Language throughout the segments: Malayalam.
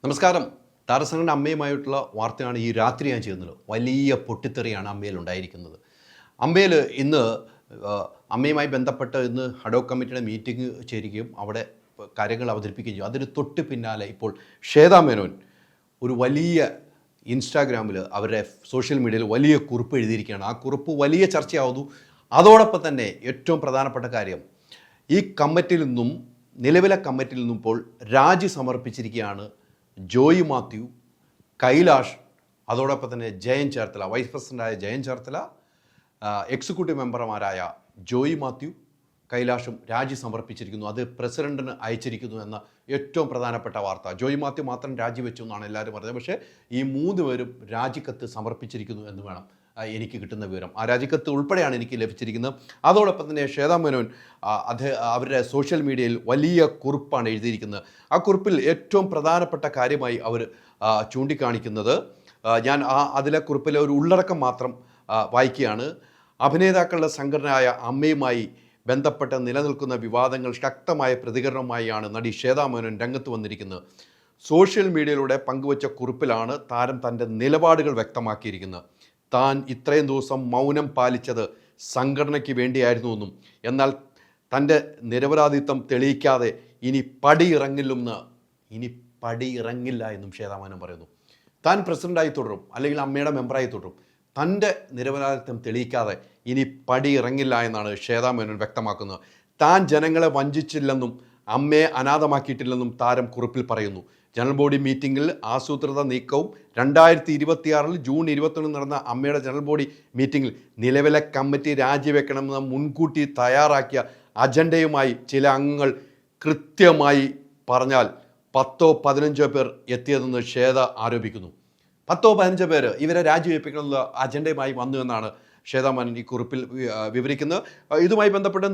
നമസ്കാരം. താരസംഘടന അമ്മയുമായിട്ടുള്ള വാർത്തയാണ് ഈ രാത്രി ഞാൻ ചെയ്യുന്നത്. വലിയ പൊട്ടിത്തെറിയാണ് അമ്മയിൽ ഉണ്ടായിരിക്കുന്നത്. അമ്മയിൽ ഇന്ന് അമ്മയുമായി ബന്ധപ്പെട്ട് ഇന്ന് ഹഡോക് കമ്മിറ്റിയുടെ മീറ്റിംഗ് ചേരുകയും അവിടെ കാര്യങ്ങൾ അവതരിപ്പിക്കുകയും ചെയ്യും. അതിന് തൊട്ട് പിന്നാലെ ഇപ്പോൾ ശ്വേതാ മേനോൻ ഒരു വലിയ ഇൻസ്റ്റാഗ്രാമിൽ അവരുടെ സോഷ്യൽ മീഡിയയിൽ വലിയ കുറിപ്പ് എഴുതിയിരിക്കുകയാണ്. ആ കുറിപ്പ് വലിയ ചർച്ചയാവുന്നു. അതോടൊപ്പം തന്നെ ഏറ്റവും പ്രധാനപ്പെട്ട കാര്യം, ഈ കമ്മിറ്റിയിൽ നിന്നും നിലവിലെ കമ്മിറ്റിയിൽ നിന്നും ഇപ്പോൾ രാജി സമർപ്പിച്ചിരിക്കുകയാണ് ജോയി മാത്യു, കൈലാഷ്, അതോടൊപ്പം തന്നെ ജയൻ ചേർത്തല, വൈസ് പ്രസിഡൻ്റായ ജയൻ ചേർത്തല, എക്സിക്യൂട്ടീവ് മെമ്പർമാരായ ജോയി മാത്യു, കൈലാഷും രാജി സമർപ്പിച്ചിരിക്കുന്നു. അത് പ്രസിഡന്റിന് അയച്ചിരിക്കുന്നു എന്ന ഏറ്റവും പ്രധാനപ്പെട്ട വാർത്ത. ജോയി മാത്യു മാത്രം രാജിവെച്ചു എന്നാണ് എല്ലാവരും പറഞ്ഞത്. പക്ഷേ ഈ 3 പേരും രാജിക്കത്ത് സമർപ്പിച്ചിരിക്കുന്നു എന്ന് വേണം എനിക്ക് കിട്ടുന്ന വിവരം. ആ രാജിക്കത്ത് ഉൾപ്പെടെയാണ് എനിക്ക് ലഭിച്ചിരിക്കുന്നത്. അതോടൊപ്പം തന്നെ ശ്വേതാ മേനോൻ അവരുടെ സോഷ്യൽ മീഡിയയിൽ വലിയ കുറിപ്പാണ് എഴുതിയിരിക്കുന്നത്. ആ കുറിപ്പിൽ ഏറ്റവും പ്രധാനപ്പെട്ട കാര്യമായി അവർ ചൂണ്ടിക്കാണിക്കുന്നത്, ഞാൻ അതിലെ കുറിപ്പിലെ ഒരു ഉള്ളടക്കം മാത്രം വായിക്കുകയാണ്. അഭിനേതാക്കളുടെ സംഘടനയായ അമ്മയുമായി ബന്ധപ്പെട്ട് നിലനിൽക്കുന്ന വിവാദങ്ങൾ ശക്തമായ പ്രതികരണവുമായാണ് നടി ശ്വേതാ മേനോൻ രംഗത്ത് വന്നിരിക്കുന്നത്. സോഷ്യൽ മീഡിയയിലൂടെ പങ്കുവച്ച കുറിപ്പിലാണ് താരം തൻ്റെ നിലപാടുകൾ വ്യക്തമാക്കിയിരിക്കുന്നത്. താൻ ഇത്രയും ദിവസം മൗനം പാലിച്ചത് സംഘടനയ്ക്ക് വേണ്ടിയായിരുന്നുവെന്നും എന്നാൽ തൻ്റെ നിരപരാധിത്വം തെളിയിക്കാതെ ഇനി പടിയിറങ്ങില്ല എന്നും ശ്വേതാ മേനോൻ പറയുന്നു. താൻ പ്രസിഡൻ്റായി തുടരും, അല്ലെങ്കിൽ അമ്മയുടെ മെമ്പറായി തുടരും. തൻ്റെ നിരപരാധിത്വം തെളിയിക്കാതെ ഇനി പടിയിറങ്ങില്ല എന്നാണ് ശ്വേതാ മേനോൻ വ്യക്തമാക്കുന്നത്. താൻ ജനങ്ങളെ വഞ്ചിച്ചില്ലെന്നും അമ്മയെ അനാഥമാക്കിയിട്ടില്ലെന്നും താരം കുറിപ്പിൽ പറയുന്നു. ജനറൽ ബോഡി മീറ്റിംഗിൽ ആസൂത്രിത നീക്കവും 2026 ജൂൺ 21 നടന്ന അമ്മയുടെ ജനറൽ ബോഡി മീറ്റിംഗിൽ നിലവിലെ കമ്മിറ്റി രാജിവെക്കണമെന്ന് മുൻകൂട്ടി തയ്യാറാക്കിയ അജണ്ടയുമായി ചില അംഗങ്ങൾ കൃത്യമായി പറഞ്ഞാൽ 10-15 പേർ എത്തിയതെന്ന് ശ്വേത ആരോപിക്കുന്നു. 10-15 പേര് ഇവരെ രാജിവെപ്പിക്കണമെന്ന അജണ്ടയുമായി വന്നു എന്നാണ് ശ്വേതാ മേനോൻ ഈ കുറിപ്പിൽ വിവരിക്കുന്നത്. ഇതുമായി ബന്ധപ്പെട്ട്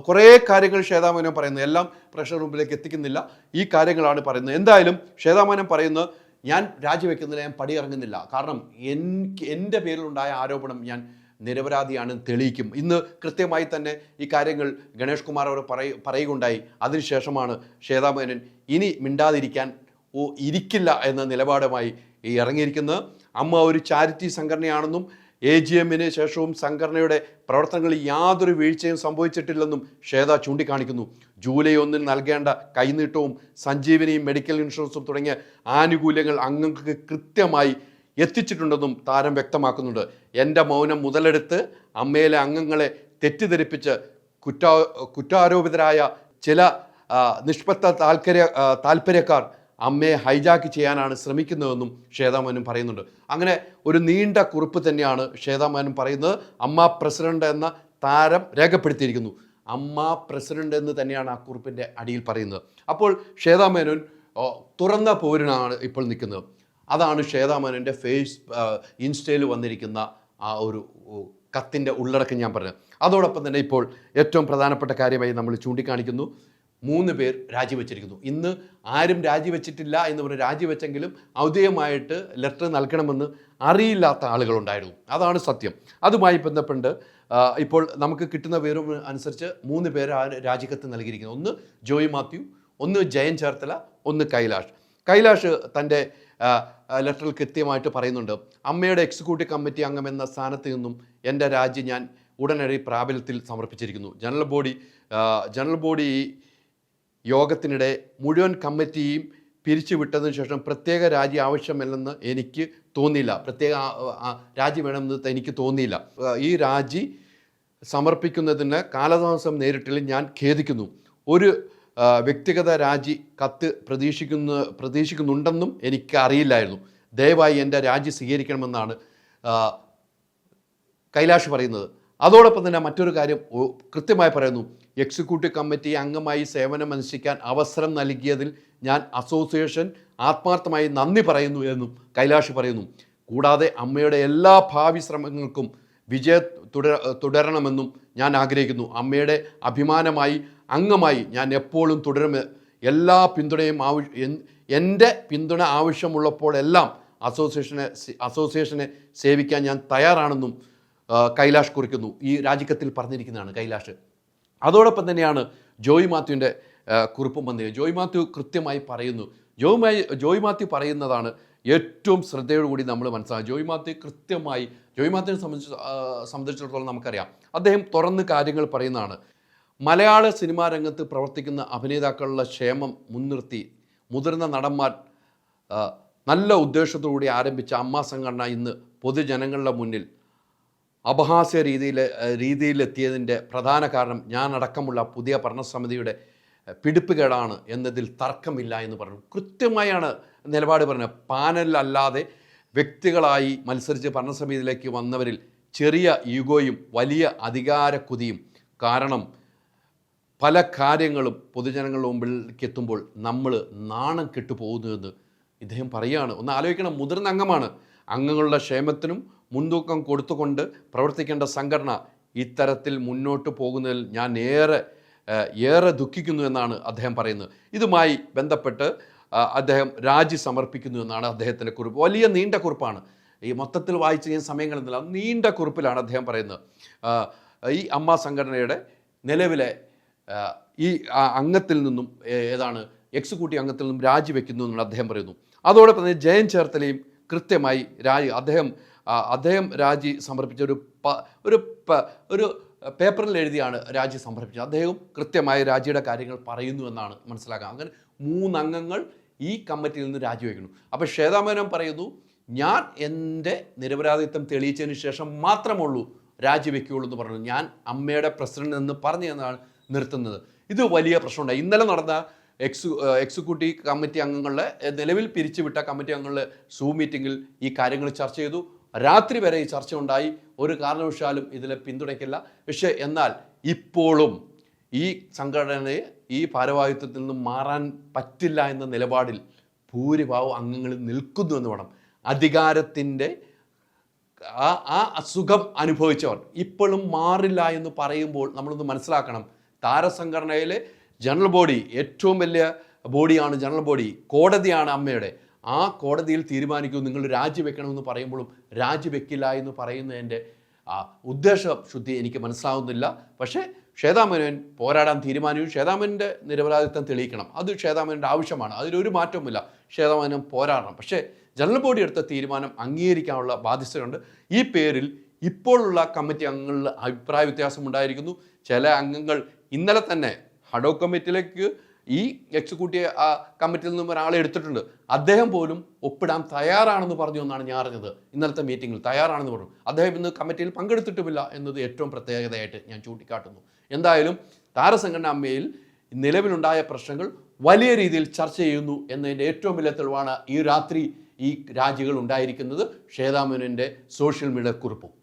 കുറേ കാര്യങ്ങൾ ശ്വേതാ മേനോൻ പറയുന്നത്, എല്ലാം പ്രേക്ഷകർ മുമ്പിലേക്ക് എത്തിക്കുന്നില്ല. ഈ കാര്യങ്ങളാണ് പറയുന്നത്. എന്തായാലും ശ്വേതാ മേനോൻ പറയുന്നത്, ഞാൻ രാജിവെക്കുന്നില്ല, ഞാൻ പടിയിറങ്ങുന്നില്ല. കാരണം എൻ്റെ പേരിലുണ്ടായ ആരോപണം ഞാൻ നിരപരാധിയാണ് തെളിയിക്കും. ഇന്ന് കൃത്യമായി തന്നെ ഈ കാര്യങ്ങൾ ഗണേഷ് കുമാർ അവർ പറയുകയുണ്ടായി. അതിനുശേഷമാണ് ശ്വേതാ മേനോൻ ഇനി മിണ്ടാതിരിക്കാൻ ഇരിക്കില്ല എന്ന നിലപാടുമായി ഇറങ്ങിയിരിക്കുന്നത്. അമ്മ ഒരു ചാരിറ്റി സംഘടനയാണെന്നും AGMന് ശേഷവും സംഘടനയുടെ പ്രവർത്തനങ്ങളിൽ യാതൊരു വീഴ്ചയും സംഭവിച്ചിട്ടില്ലെന്നും ശ്വേത ചൂണ്ടിക്കാണിക്കുന്നു. ജൂലൈ 1 നൽകേണ്ട കൈനീട്ടവും സഞ്ജീവനിയും മെഡിക്കൽ ഇൻഷുറൻസും തുടങ്ങിയ ആനുകൂല്യങ്ങൾ അംഗങ്ങൾക്ക് കൃത്യമായി എത്തിച്ചിട്ടുണ്ടെന്നും താരം വ്യക്തമാക്കുന്നുണ്ട്. എൻ്റെ മൗനം മുതലെടുത്ത് അമ്മയിലെ അംഗങ്ങളെ തെറ്റിദ്ധരിപ്പിച്ച് കുറ്റാരോപിതരായ ചില നിഷ്പക്ഷ താല്പര്യക്കാർ അമ്മയെ ഹൈജാക്ക് ചെയ്യാനാണ് ശ്രമിക്കുന്നതെന്നും ശ്വേതാ മേനോൻ പറയുന്നുണ്ട്. അങ്ങനെ ഒരു നീണ്ട കുറിപ്പ് തന്നെയാണ് ശ്വേതാ മേനോൻ പറയുന്നത്. അമ്മ പ്രസിഡന്റ് എന്ന താരം രേഖപ്പെടുത്തിയിരിക്കുന്നു. അമ്മ പ്രസിഡന്റ് എന്ന് തന്നെയാണ് ആ കുറിപ്പിൻ്റെ അടിയിൽ പറയുന്നത്. അപ്പോൾ ശ്വേതാ മേനോൻ തുറന്ന പോരിനാണ് ഇപ്പോൾ നിൽക്കുന്നത്. അതാണ് ശ്വേതാ മേനോൻ്റെ ഇൻസ്റ്റയിൽ വന്നിരിക്കുന്ന ആ ഒരു കത്തിൻ്റെ ഉള്ളടക്കം ഞാൻ പറഞ്ഞത്. അതോടൊപ്പം തന്നെ ഇപ്പോൾ ഏറ്റവും പ്രധാനപ്പെട്ട കാര്യമായി നമ്മൾ ചൂണ്ടിക്കാണിക്കുന്നു, 3 പേർ രാജിവെച്ചിരിക്കുന്നു. ഇന്ന് ആരും രാജിവെച്ചിട്ടില്ല എന്ന് പറഞ്ഞ് രാജിവെച്ചെങ്കിലും ഔദ്യോഗികമായിട്ട് ലെറ്റർ നൽകണമെന്ന് അറിയില്ലാത്ത ആളുകളുണ്ടായിരുന്നു. അതാണ് സത്യം. അതുമായി ബന്ധപ്പെട്ട് ഇപ്പോൾ നമുക്ക് കിട്ടുന്ന വിവരം അനുസരിച്ച് 3 പേർ രാജിക്കത്ത് നൽകിയിരിക്കുന്നു. ഒന്ന് ജോയി മാത്യു, ഒന്ന് ജയൻ ചേർത്തല, ഒന്ന് കൈലാഷ് തൻ്റെ ലെറ്ററിൽ കൃത്യമായിട്ട് പറയുന്നുണ്ട്, അമ്മയുടെ എക്സിക്യൂട്ടീവ് കമ്മിറ്റി അംഗം എന്ന സ്ഥാനത്ത് നിന്നും എൻ്റെ രാജി ഞാൻ ഉടനടി പ്രാബല്യത്തിൽ സമർപ്പിച്ചിരിക്കുന്നു. ജനറൽ ബോഡി യോഗത്തിനിടെ മുഴുവൻ കമ്മിറ്റിയും പിരിച്ചുവിട്ടതിന് ശേഷം പ്രത്യേക രാജി ആവശ്യമില്ലെന്ന് എനിക്ക് തോന്നിയില്ല. പ്രത്യേക രാജി വേണമെന്ന് എനിക്ക് തോന്നിയില്ല. ഈ രാജി സമർപ്പിക്കുന്നതിന് കാലതാമസം നേരിട്ടില്ല, ഞാൻ ഖേദിക്കുന്നു. ഒരു വ്യക്തിഗത രാജി കത്ത് പ്രതീക്ഷിക്കുന്നുണ്ടെന്നും എനിക്ക് അറിയില്ലായിരുന്നു. ദയവായി എൻ്റെ രാജി സ്വീകരിക്കണമെന്നാണ് കൈലാഷ് പറയുന്നത്. അതോടൊപ്പം തന്നെ മറ്റൊരു കാര്യം കൃത്യമായി പറയുന്നു, എക്സിക്യൂട്ടീവ് കമ്മിറ്റി അംഗമായി സേവനമനുഷ്ഠിക്കാൻ അവസരം നൽകിയതിൽ ഞാൻ അസോസിയേഷൻ ആത്മാർത്ഥമായി നന്ദി പറയുന്നു എന്നും കൈലാഷ് പറയുന്നു. കൂടാതെ അമ്മയുടെ എല്ലാ ഭാവി ശ്രമങ്ങൾക്കും തുടരണമെന്നും ഞാൻ ആഗ്രഹിക്കുന്നു. അമ്മയുടെ അഭിമാനമായി അംഗമായി ഞാൻ എപ്പോഴും തുടരും. എല്ലാ പിന്തുണയും എൻ്റെ പിന്തുണ ആവശ്യമുള്ളപ്പോഴെല്ലാം അസോസിയേഷനെ സേവിക്കാൻ ഞാൻ തയ്യാറാണെന്നും കൈലാഷ് കുറിക്കുന്നു. ഈ രാജിക്കത്തിൽ പറഞ്ഞിരിക്കുന്നതാണ് കൈലാഷ്. അതോടൊപ്പം തന്നെയാണ് ജോയി മാത്യുവിൻ്റെ കുറിപ്പും വന്നത്. ജോയി മാത്യു കൃത്യമായി പറയുന്നു, ജോയ് മാത്യു പറയുന്നതാണ് ഏറ്റവും ശ്രദ്ധയോടുകൂടി നമ്മൾ മനസ്സിലാക്കുക. ജോയ് മാത്യുവിനെ സംബന്ധിച്ചിടത്തോളം നമുക്കറിയാം, അദ്ദേഹം തുറന്ന് കാര്യങ്ങൾ പറയുന്നതാണ്. മലയാള സിനിമാ രംഗത്ത് പ്രവർത്തിക്കുന്ന അഭിനേതാക്കളുടെ ക്ഷേമം മുൻനിർത്തി മുതിർന്ന നടന്മാർ നല്ല ഉദ്ദേശത്തോടുകൂടി ആരംഭിച്ച അമ്മ സംഘടന ഇന്ന് പൊതുജനങ്ങളുടെ മുന്നിൽ അപഹാസ്യ രീതിയിലെത്തിയതിൻ്റെ പ്രധാന കാരണം ഞാനടക്കമുള്ള പുതിയ ഭരണസമിതിയുടെ പിടിപ്പുകേടാണ് എന്നതിൽ തർക്കമില്ല എന്ന് പറഞ്ഞു. കൃത്യമായാണ് നിലപാട് പറഞ്ഞത്. പാനലല്ലാതെ വ്യക്തികളായി മത്സരിച്ച് ഭരണസമിതിയിലേക്ക് വന്നവരിൽ ചെറിയ ഈഗോയും വലിയ അധികാരക്കുതിയും കാരണം പല കാര്യങ്ങളും പൊതുജനങ്ങളുടെ മുമ്പിലേക്ക് എത്തുമ്പോൾ നമ്മൾ നാണം കെട്ടുപോകുന്നുവെന്ന് ഇദ്ദേഹം പറയുകയാണ്. ഒന്ന് ആലോചിക്കണം, മുതിർന്ന അംഗമാണ്. അംഗങ്ങളുടെ ക്ഷേമത്തിനും മുൻതൂക്കം കൊടുത്തുകൊണ്ട് പ്രവർത്തിക്കേണ്ട സംഘടന ഇത്തരത്തിൽ മുന്നോട്ട് പോകുന്നതിൽ ഞാൻ ഏറെ ദുഃഖിക്കുന്നു എന്നാണ് അദ്ദേഹം പറയുന്നത്. ഇതുമായി ബന്ധപ്പെട്ട് അദ്ദേഹം രാജി സമർപ്പിക്കുന്നു എന്നാണ് അദ്ദേഹത്തിൻ്റെ കുറിപ്പ്. വലിയ നീണ്ട കുറിപ്പാണ്. ഈ മൊത്തത്തിൽ വായിച്ച് ചെയ്യാൻ സമയങ്ങളെന്നില്ല, നീണ്ട കുറിപ്പിലാണ് അദ്ദേഹം പറയുന്നത്. ഈ അമ്മ സംഘടനയുടെ നിലവിലെ ഈ അംഗത്തിൽ നിന്നും എക്സിക്യൂട്ടീവ് അംഗത്തിൽ നിന്നും രാജിവെക്കുന്നു എന്നാണ് അദ്ദേഹം പറയുന്നു. അതോടൊപ്പം തന്നെ ജയൻ ചേർത്തലയും കൃത്യമായി അദ്ദേഹം രാജി സമർപ്പിച്ച ഒരു പേപ്പറിൽ എഴുതിയാണ് രാജി സമർപ്പിച്ചത്. അദ്ദേഹം കൃത്യമായി രാജിയുടെ കാര്യങ്ങൾ പറയുന്നു എന്നാണ് മനസ്സിലാക്കുക. അങ്ങനെ 3 അംഗങ്ങൾ ഈ കമ്മിറ്റിയിൽ നിന്ന് രാജിവെക്കുന്നു. അപ്പോൾ ശ്വേതാ മേനോൻ പറയുന്നു, ഞാൻ എൻ്റെ നിരപരാധിത്വം തെളിയിച്ചതിന് ശേഷം മാത്രമുള്ളൂ രാജിവെക്കുകയുള്ളൂ എന്ന് പറഞ്ഞു. ഞാൻ അമ്മയുടെ പ്രസിഡന്റ് എന്ന് പറഞ്ഞു എന്നാണ് നിർത്തുന്നത്. ഇത് വലിയ പ്രശ്നമുണ്ടായി. ഇന്നലെ നടന്ന എക്സിക്യൂട്ടീവ് കമ്മിറ്റി അംഗങ്ങളുടെ നിലവിൽ പിരിച്ചുവിട്ട കമ്മിറ്റി അംഗങ്ങളുടെ സൂം മീറ്റിങ്ങിൽ ഈ കാര്യങ്ങൾ ചർച്ച ചെയ്തു. രാത്രി വരെ ഈ ചർച്ച ഉണ്ടായി. ഒരു കാരണവശാലും ഇതിലെ പിന്തുണയ്ക്കില്ല. പക്ഷേ എന്നാൽ ഇപ്പോഴും ഈ സംഘടനയെ ഈ ഭാരവാഹിത്വത്തിൽ നിന്നും മാറാൻ പറ്റില്ല എന്ന നിലപാടിൽ ഭൂരിഭാഗം അംഗങ്ങളിൽ നിൽക്കുന്നു എന്ന് വേണം. അധികാരത്തിൻ്റെ ആ അസുഖം അനുഭവിച്ചവർ ഇപ്പോഴും മാറില്ല എന്ന് പറയുമ്പോൾ നമ്മളൊന്ന് മനസ്സിലാക്കണം. താരസംഘടനയിലെ ജനറൽ ബോഡി, ഏറ്റവും വലിയ ബോഡിയാണ് ജനറൽ ബോഡി, കോടതിയാണ് അമ്മയുടെ. ആ കോടതിയിൽ തീരുമാനിക്കൂ നിങ്ങൾ രാജിവെക്കണമെന്ന് പറയുമ്പോഴും രാജിവെക്കില്ല എന്ന് പറയുന്നതിൻ്റെ ഉദ്ദേശശുദ്ധി എനിക്ക് മനസ്സിലാവുന്നില്ല. പക്ഷേ ശ്വേതാ മേനോൻ പോരാടാൻ തീരുമാനിച്ചു. ശ്വേതാ മേനോൻ്റെ നിരപരാധിത്വം തെളിയിക്കണം, അത് ശ്വേതാ മേനോൻ്റെ ആവശ്യമാണ്. അതിലൊരു മാറ്റവുമില്ല. ശ്വേതാ മേനോൻ പോരാടണം. പക്ഷേ ജനറൽ ബോഡി എടുത്ത തീരുമാനം അംഗീകരിക്കാനുള്ള ബാധ്യതയുണ്ട്. ഈ പേരിൽ ഇപ്പോഴുള്ള കമ്മിറ്റി അംഗങ്ങളിൽ അഭിപ്രായ വ്യത്യാസം ഉണ്ടായിരിക്കുന്നു. ചില അംഗങ്ങൾ ഇന്നലെ തന്നെ ഹഡോക് കമ്മിറ്റിയിലേക്ക് ഈ എക്സിക്യൂട്ടീവ് കമ്മിറ്റിയിൽ നിന്നും ഒരാളെ എടുത്തിട്ടുണ്ട്. അദ്ദേഹം പോലും ഒപ്പിടാൻ തയ്യാറാണെന്ന് പറഞ്ഞു എന്നാണ് ഞാൻ അറിഞ്ഞത്. ഇന്നലത്തെ മീറ്റിങ്ങിൽ തയ്യാറാണെന്ന് പറഞ്ഞു. അദ്ദേഹം ഇന്ന് കമ്മിറ്റിയിൽ പങ്കെടുത്തിട്ടുമില്ല എന്നത് ഏറ്റവും പ്രത്യേകതയായിട്ട് ഞാൻ ചൂണ്ടിക്കാട്ടുന്നു. എന്തായാലും താരസംഘടന അമ്മയിൽ നിലവിലുണ്ടായ പ്രശ്നങ്ങൾ വലിയ രീതിയിൽ ചർച്ച ചെയ്യുന്നു എന്നതിൻ്റെ ഏറ്റവും വലിയ തെളിവാണ് ഈ രാത്രി ഈ രാജികൾ ഉണ്ടായിരിക്കുന്നത്. ശ്വേതാ മേനോൻ്റെ സോഷ്യൽ മീഡിയ കുറിപ്പും.